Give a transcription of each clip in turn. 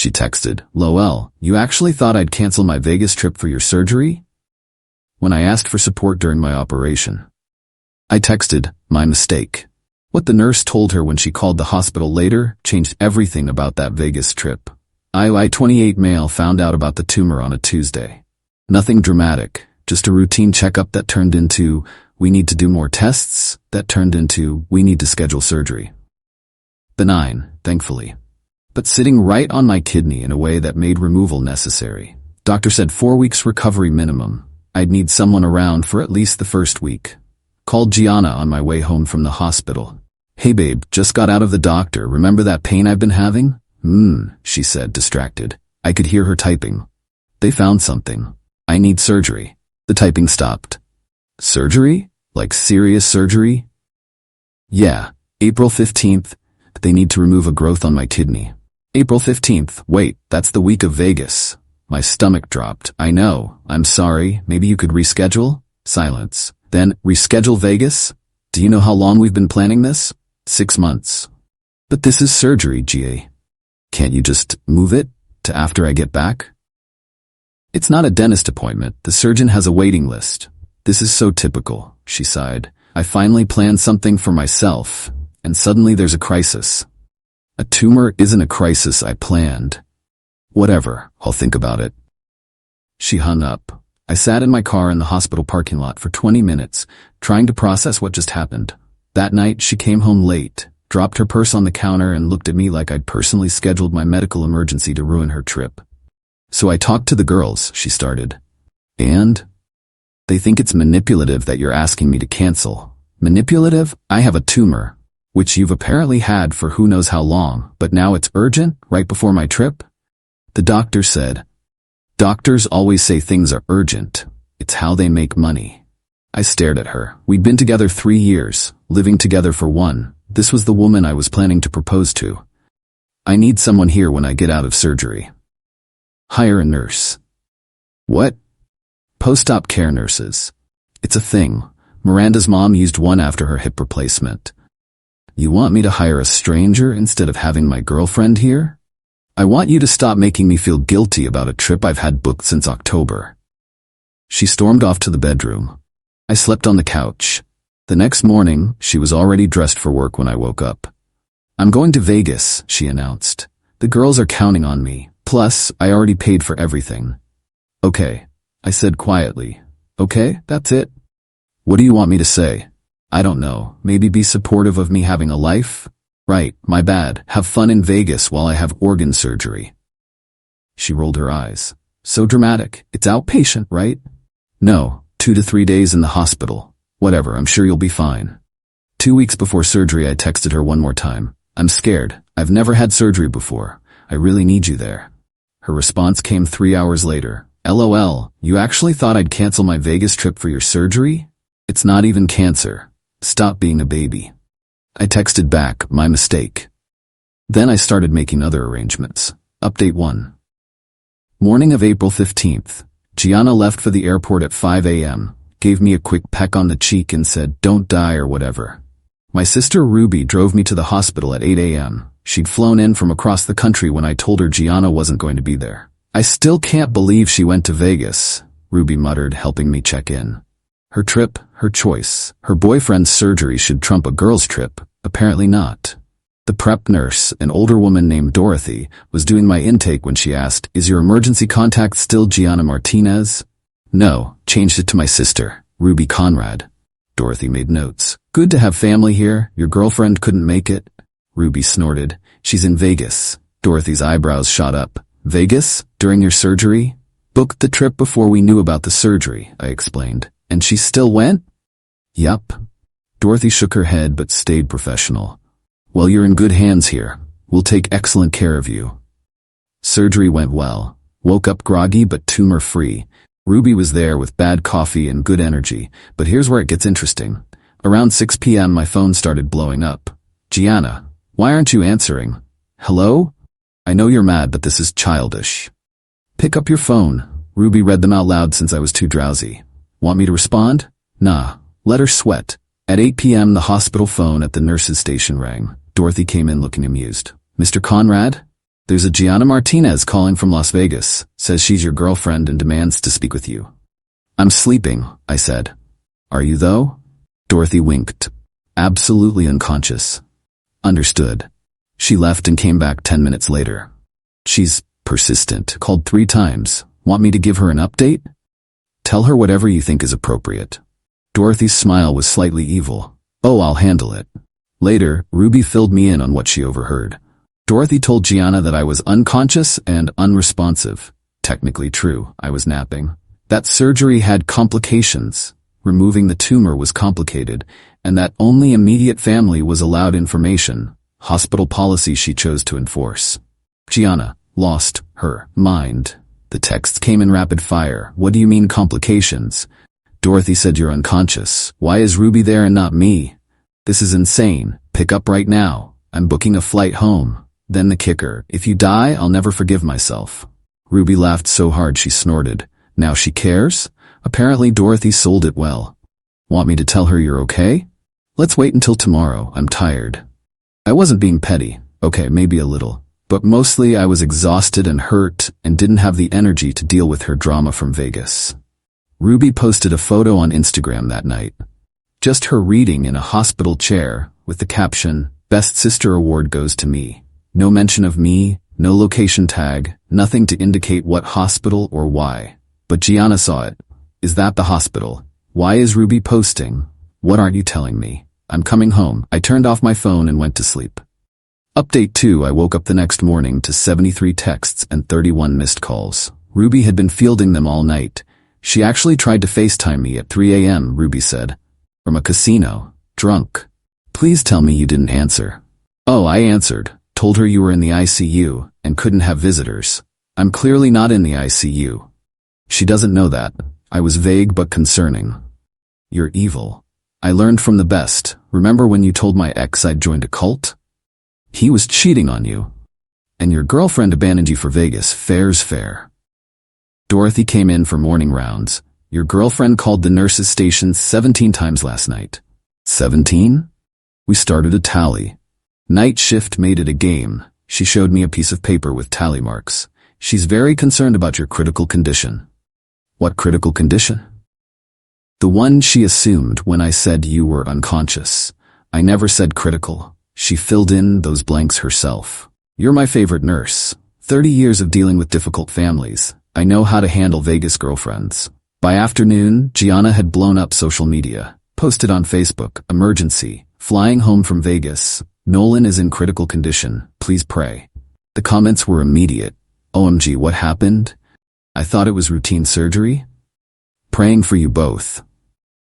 she texted. "LOL, you actually thought I'd cancel my Vegas trip for your surgery?" When I asked for support during my operation. I texted, "My mistake." What the nurse told her when she called the hospital later changed everything about that Vegas trip. I-28 male found out about the tumor on a Tuesday. Nothing dramatic, just a routine checkup that turned into, "We need to do more tests," that turned into, "We need to schedule surgery." Benign, thankfully. But sitting right on my kidney in a way that made removal necessary. Doctor said 4 weeks recovery minimum. I'd need someone around for at least the first week. Called Gianna on my way home from the hospital. "Hey babe, just got out of the doctor. Remember that pain I've been having?" She said, distracted. I could hear her typing. "They found something. I need surgery." The typing stopped. "Surgery? Like serious surgery?" "Yeah, April 15th. They need to remove a growth on my kidney." April 15th. Wait, that's the week of Vegas. My stomach dropped. "I know. I'm sorry. Maybe you could reschedule?" Silence. Then, "Reschedule Vegas? Do you know how long we've been planning this?" 6 months. "But this is surgery, GA. Can't you just move it to after I get back?" "It's not a dentist appointment. The surgeon has a waiting list." "This is so typical," she sighed. "I finally planned something for myself, and suddenly there's a crisis." "A tumor isn't a crisis I planned." "Whatever, I'll think about it." She hung up. I sat in my car in the hospital parking lot for 20 minutes, trying to process what just happened. That night, she came home late, dropped her purse on the counter and looked at me like I'd personally scheduled my medical emergency to ruin her trip. "So I talked to the girls," she started. "And? They think it's manipulative that you're asking me to cancel." "Manipulative? I have a tumor, which you've apparently had for who knows how long, but now it's urgent, right before my trip?" The doctor said. "Doctors always say things are urgent. It's how they make money." I stared at her. We'd been together 3 years, living together for 1. This was the woman I was planning to propose to. "I need someone here when I get out of surgery." "Hire a nurse." "What?" "Post-op care nurses. It's a thing. Miranda's mom used one after her hip replacement." "You want me to hire a stranger instead of having my girlfriend here?" "I want you to stop making me feel guilty about a trip I've had booked since October." She stormed off to the bedroom. I slept on the couch. The next morning, she was already dressed for work when I woke up. "I'm going to Vegas," she announced. "The girls are counting on me. Plus, I already paid for everything." "Okay," I said quietly. "Okay, that's it?" "What do you want me to say?" "I don't know. Maybe be supportive of me having a life?" "Right, my bad. Have fun in Vegas while I have organ surgery." She rolled her eyes. "So dramatic. It's outpatient, right?" "No, 2 to 3 days in the hospital. Whatever, I'm sure you'll be fine." 2 weeks before surgery, I texted her one more time. "I'm scared. I've never had surgery before. I really need you there." Her response came 3 hours later. "LOL, you actually thought I'd cancel my Vegas trip for your surgery? It's not even cancer. Stop being a baby." I texted back, "My mistake." Then I started making other arrangements. Update 1. Morning of April 15th. Gianna left for the airport at 5 a.m., gave me a quick peck on the cheek and said, "Don't die" or whatever. My sister Ruby drove me to the hospital at 8 a.m. She'd flown in from across the country when I told her Gianna wasn't going to be there. "I still can't believe she went to Vegas," Ruby muttered, helping me check in. Her trip, her choice. Her boyfriend's surgery should trump a girl's trip. Apparently not. The prep nurse, an older woman named Dorothy, was doing my intake when she asked, "Is your emergency contact still Gianna Martinez?" "No, changed it to my sister, Ruby Conrad." Dorothy made notes. "Good to have family here. Your girlfriend couldn't make it?" Ruby snorted. "She's in Vegas." Dorothy's eyebrows shot up. "Vegas? During your surgery?" "Booked the trip before we knew about the surgery," I explained. "And she still went?" "Yup." Dorothy shook her head but stayed professional. "Well, you're in good hands here. We'll take excellent care of you." Surgery went well. Woke up groggy but tumor-free. Ruby was there with bad coffee and good energy, but here's where it gets interesting. Around 6 p.m. my phone started blowing up. "Gianna, why aren't you answering?" "Hello? I know you're mad, but this is childish." "Pick up your phone." Ruby read them out loud since I was too drowsy. "Want me to respond?" "Nah, let her sweat." At 8 p.m. the hospital phone at the nurse's station rang. Dorothy came in looking amused. "Mr. Conrad?" There's a Gianna Martinez calling from Las Vegas, says she's your girlfriend and demands to speak with you. I'm sleeping, I said. Are you though? Dorothy winked. Absolutely unconscious. Understood. She left and came back 10 minutes later. She's persistent, called 3 times. Want me to give her an update? Tell her whatever you think is appropriate. Dorothy's smile was slightly evil. Oh, I'll handle it. Later, Ruby filled me in on what she overheard. Dorothy told Gianna that I was unconscious and unresponsive. Technically true, I was napping. That surgery had complications. Removing the tumor was complicated, and that only immediate family was allowed information. Hospital policy she chose to enforce. Gianna lost her mind. The texts came in rapid fire. What do you mean complications? Dorothy said you're unconscious. Why is Ruby there and not me? This is insane. Pick up right now. I'm booking a flight home. Then the kicker. If you die, I'll never forgive myself. Ruby laughed so hard she snorted. Now she cares? Apparently Dorothy sold it well. Want me to tell her you're okay? Let's wait until tomorrow. I'm tired. I wasn't being petty. Okay, maybe a little. But mostly I was exhausted and hurt and didn't have the energy to deal with her drama from Vegas. Ruby posted a photo on Instagram that night. Just her reading in a hospital chair with the caption, Best Sister Award goes to me. No mention of me, no location tag, nothing to indicate what hospital or why. But Gianna saw it. Is that the hospital? Why is Ruby posting? What aren't you telling me? I'm coming home. I turned off my phone and went to sleep. Update 2. I woke up the next morning to 73 texts and 31 missed calls. Ruby had been fielding them all night. She actually tried to FaceTime me at 3 a.m., Ruby said. From a casino. Drunk. Please tell me you didn't answer. Oh, I answered. Told her you were in the ICU and couldn't have visitors. I'm clearly not in the ICU. She doesn't know that. I was vague but concerning. You're evil. I learned from the best. Remember when you told my ex I'd joined a cult? He was cheating on you. And your girlfriend abandoned you for Vegas. Fair's fair. Dorothy came in for morning rounds. Your girlfriend called the nurse's station 17 times last night. 17? We started a tally. Night shift made it a game. She showed me a piece of paper with tally marks. She's very concerned about your critical condition. What critical condition? The one she assumed when I said you were unconscious. I never said critical. She filled in those blanks herself. You're my favorite nurse. 30 years of dealing with difficult families. I know how to handle Vegas girlfriends. By afternoon, Gianna had blown up social media. Posted on Facebook, emergency, flying home from Vegas. Nolan is in critical condition. Please pray. The comments were immediate. OMG, what happened? I thought it was routine surgery. Praying for you both.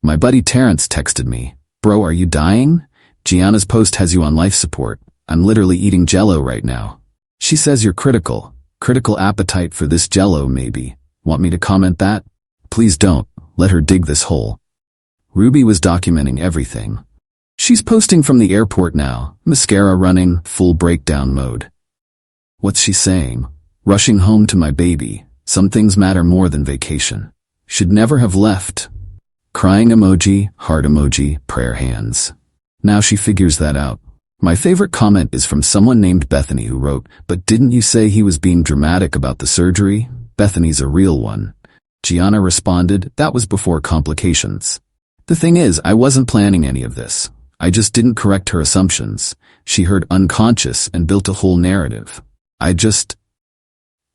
My buddy Terrence texted me. Bro, are you dying? Gianna's post has you on life support. I'm literally eating Jell-O right now. She says you're critical. Critical appetite for this Jell-O maybe. Want me to comment that? Please don't. Let her dig this hole. Ruby was documenting everything. She's posting from the airport now. Mascara running, full breakdown mode. What's she saying? Rushing home to my baby. Some things matter more than vacation. Should never have left. Crying emoji, heart emoji, prayer hands. Now she figures that out. My favorite comment is from someone named Bethany who wrote, but didn't you say he was being dramatic about the surgery? Bethany's a real one. Gianna responded, that was before complications. The thing is, I wasn't planning any of this. I just didn't correct her assumptions. She heard unconscious and built a whole narrative. I just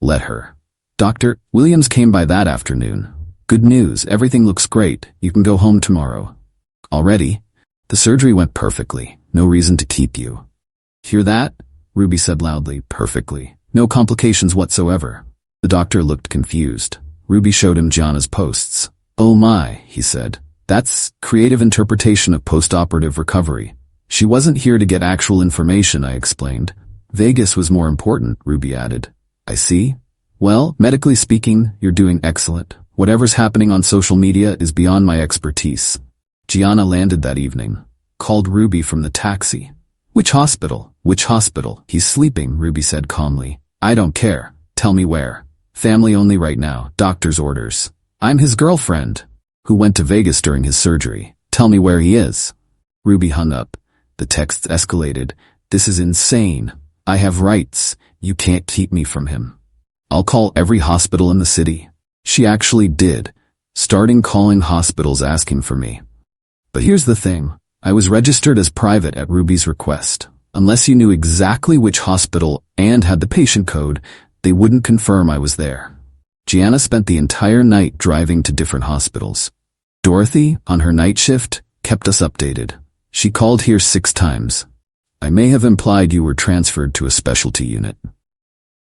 let her. Dr. Williams came by that afternoon. Good news, everything looks great. You can go home tomorrow. Already? The surgery went perfectly. No reason to keep you. Hear that? Ruby said loudly. Perfectly. No complications whatsoever. The doctor looked confused. Ruby showed him Gianna's posts. Oh my, he said. That's creative interpretation of post-operative recovery. She wasn't here to get actual information, I explained. Vegas was more important, Ruby added. I see. Well, medically speaking, you're doing excellent. Whatever's happening on social media is beyond my expertise. Gianna landed that evening. Called Ruby from the taxi. Which hospital? Which hospital? He's sleeping, Ruby said calmly. I don't care. Tell me where. Family only right now. Doctor's orders. I'm his girlfriend. Who went to Vegas during his surgery. Tell me where he is. Ruby hung up. The texts escalated. This is insane. I have rights. You can't keep me from him. I'll call every hospital in the city. She actually did, starting calling hospitals asking for me. But here's the thing. I was registered as private at Ruby's request. Unless you knew exactly which hospital and had the patient code, they wouldn't confirm I was there. Gianna spent the entire night driving to different hospitals. Dorothy, on her night shift, kept us updated. She called here 6 times. I may have implied you were transferred to a specialty unit.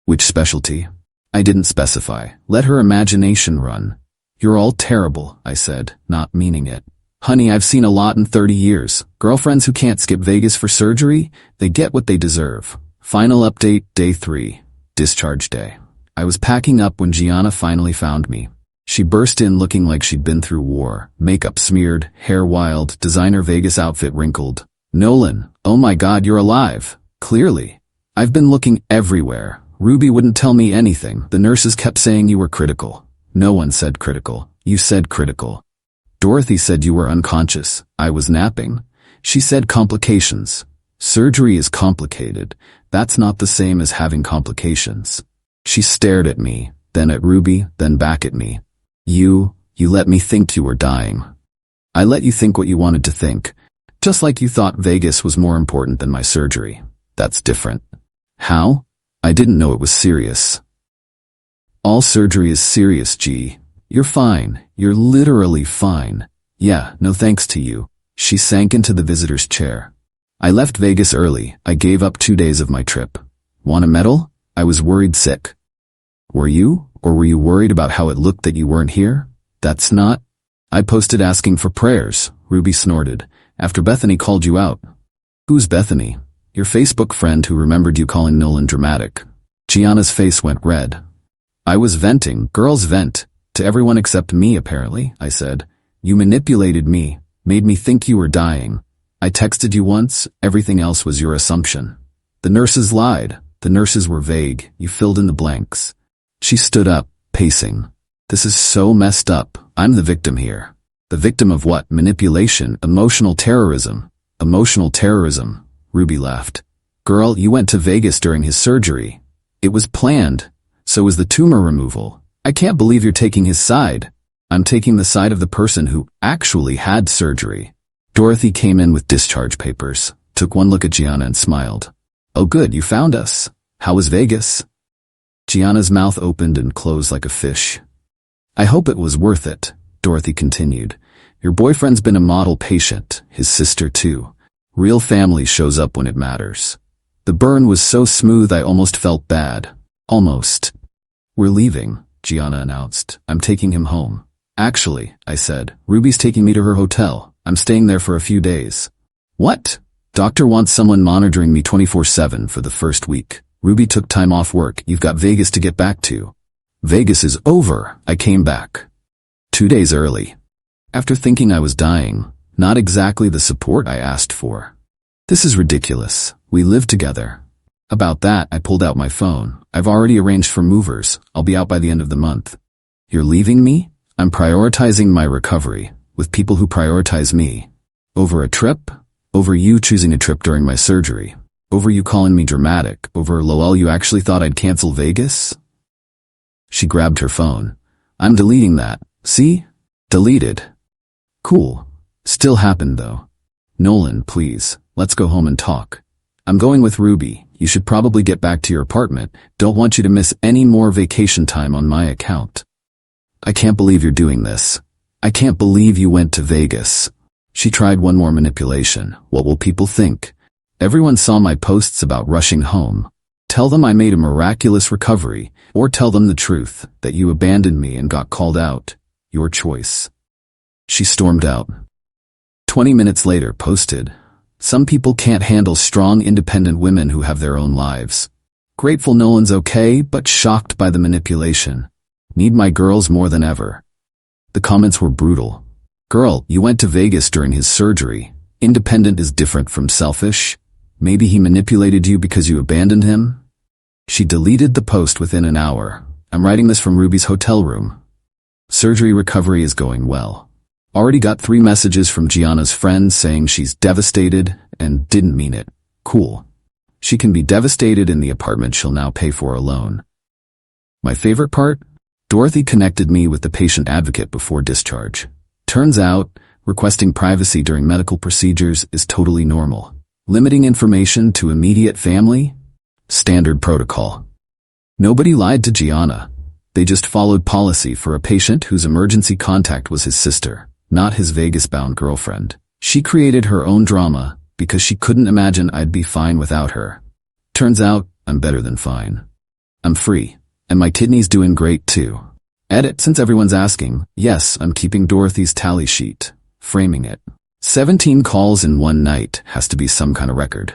Which specialty? I didn't specify. Let her imagination run. You're all terrible, I said, not meaning it. Honey, I've seen a lot in 30 years. Girlfriends who can't skip Vegas for surgery, they get what they deserve. Final update, day 3. Discharge day. I was packing up when Gianna finally found me. She burst in looking like she'd been through war. Makeup smeared, hair wild, designer Vegas outfit wrinkled. Nolan, oh my God, you're alive. Clearly. I've been looking everywhere. Ruby wouldn't tell me anything. The nurses kept saying you were critical. No one said critical. You said critical. Dorothy said you were unconscious. I was napping. She said complications. Surgery is complicated. That's not the same as having complications. She stared at me, then at Ruby, then back at me. You let me think you were dying. I let you think what you wanted to think. Just like you thought Vegas was more important than my surgery. That's different. How? I didn't know it was serious. All surgery is serious, G. You're fine. You're literally fine. Yeah, no thanks to you. She sank into the visitor's chair. I left Vegas early. I gave up 2 days of my trip. Want a medal? I was worried sick. Were you? Or were you worried about how it looked that you weren't here? That's not. I posted asking for prayers, Ruby snorted, after Bethany called you out. Who's Bethany? Your Facebook friend who remembered you calling Nolan dramatic. Gianna's face went red. I was venting. Girls vent. To everyone except me, apparently, I said. You manipulated me, made me think you were dying. I texted you once, everything else was your assumption. The nurses lied. The nurses were vague. You filled in the blanks. She stood up, pacing. This is so messed up. I'm the victim here. The victim of what? Manipulation, emotional terrorism. Emotional terrorism. Ruby laughed. Girl, you went to Vegas during his surgery. It was planned. So was the tumor removal. I can't believe you're taking his side. I'm taking the side of the person who actually had surgery. Dorothy came in with discharge papers, took one look at Gianna and smiled. Oh good, you found us. How was Vegas? Gianna's mouth opened and closed like a fish. I hope it was worth it, Dorothy continued. Your boyfriend's been a model patient, his sister too. Real family shows up when it matters. The burn was so smooth I almost felt bad. Almost. We're leaving, Gianna announced. I'm taking him home. Actually, I said, Ruby's taking me to her hotel. I'm staying there for a few days. What? Doctor wants someone monitoring me 24/7 for the first week. Ruby took time off work. You've got Vegas to get back to. Vegas is over. I came back. 2 days early. After thinking I was dying. Not exactly the support I asked for. This is ridiculous. We live together. About that, I pulled out my phone. I've already arranged for movers. I'll be out by the end of the month. You're leaving me? I'm prioritizing my recovery, with people who prioritize me. Over a trip? Over you choosing a trip during my surgery. Over you calling me dramatic. Over lol you actually thought I'd cancel Vegas? She grabbed her phone. I'm deleting that. See? Deleted. Cool. Still happened though. Nolan, please, let's go home and talk. I'm going with Ruby. You should probably get back to your apartment. Don't want you to miss any more vacation time on my account. I can't believe you're doing this. I can't believe you went to Vegas. She tried one more manipulation. What will people think? Everyone saw my posts about rushing home. Tell them I made a miraculous recovery, or tell them the truth, that you abandoned me and got called out. Your choice. She stormed out. 20 minutes later, posted. Some people can't handle strong, independent women who have their own lives. Grateful Nolan's okay, but shocked by the manipulation. Need my girls more than ever. The comments were brutal. Girl, you went to Vegas during his surgery. Independent is different from selfish. Maybe he manipulated you because you abandoned him? She deleted the post within an hour. I'm writing this from Ruby's hotel room. Surgery recovery is going well. Already got 3 messages from Gianna's friends saying she's devastated and didn't mean it. Cool. She can be devastated in the apartment she'll now pay for alone. My favorite part? Dorothy connected me with the patient advocate before discharge. Turns out, requesting privacy during medical procedures is totally normal. Limiting information to immediate family? Standard protocol. Nobody lied to Gianna. They just followed policy for a patient whose emergency contact was his sister, not his Vegas-bound girlfriend. She created her own drama because she couldn't imagine I'd be fine without her. Turns out, I'm better than fine. I'm free, and my kidney's doing great too. Edit, since everyone's asking, yes, I'm keeping Dorothy's tally sheet, framing it. 17 calls in one night has to be some kind of record.